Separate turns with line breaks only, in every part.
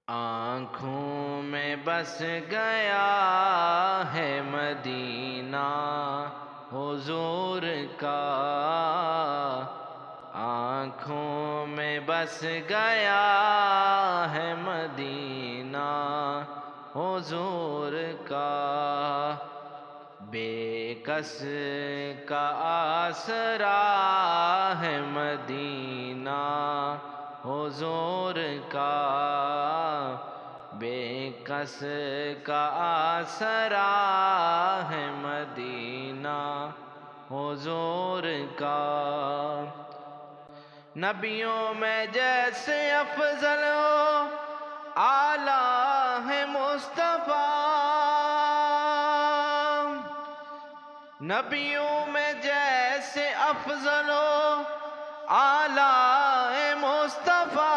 آنکھوں میں بس گیا ہے مدینہ حضور کا، آنکھوں میں بس گیا ہے مدینہ حضور کا، بے کس کا آسرا ہے مدینہ حضور کا، بے کس کا آسرا ہے مدینہ حضور کا۔ نبیوں میں جیسے افضل و اعلیٰ ہے مصطفیٰ، نبیوں میں جیسے افضل و اعلیٰ ہے مصطفیٰ،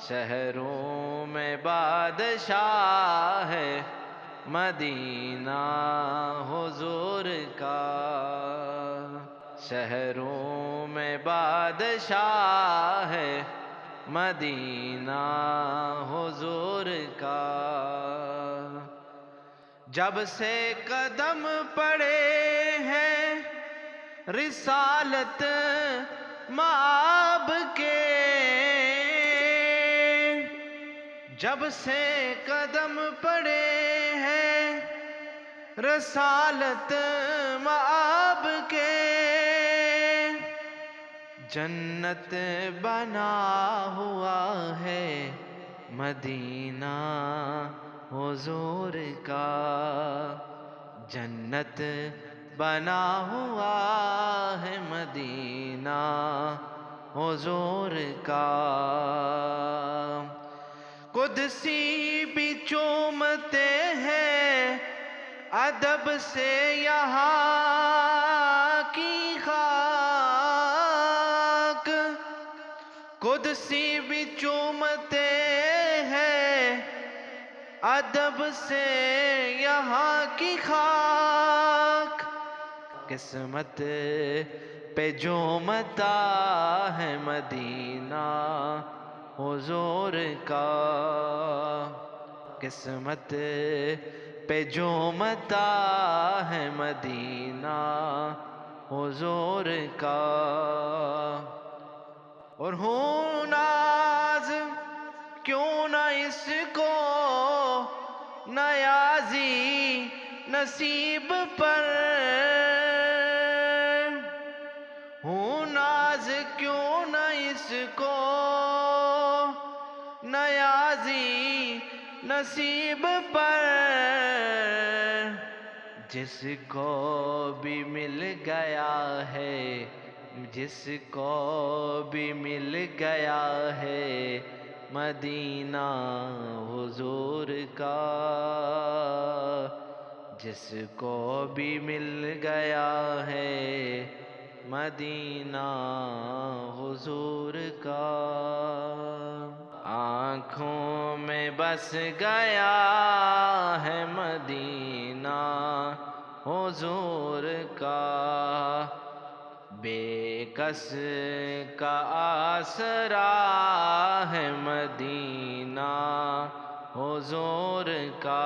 شہروں میں بادشاہ ہے مدینہ حضور کا، شہروں میں بادشاہ ہے مدینہ حضور کا۔ جب سے قدم پڑے ہیں رسالت مآب کے، جب سے قدم پڑے ہیں رسالت مآب کے، جنت بنا ہوا ہے مدینہ حضور کا، جنت بنا ہوا ہے مدینہ حضور کا۔ قدسی بھی چومتے ہیں ادب سے یہاں کی خاک، قدسی بھی چومتے ہیں ادب سے یہاں کی خاک، قسمت پہ جو متا ہے مدینہ حضور کا، قسمت پہ جو متا ہے مدینہ حضور کا۔ اور ہوں ناز کیوں نہ اس کو نیازی نصیب پر، ہوں ناز کیوں نہ اس کو نیازی نصیب پر، جس کو بھی مل گیا ہے، جس کو بھی مل گیا ہے مدینہ حضور کا، جس کو بھی مل گیا ہے مدینہ حضور کا، آنکھوں میں بس گیا ہے مدینہ حضور کا، بے کس کا آسرا ہے مدینہ حضور کا۔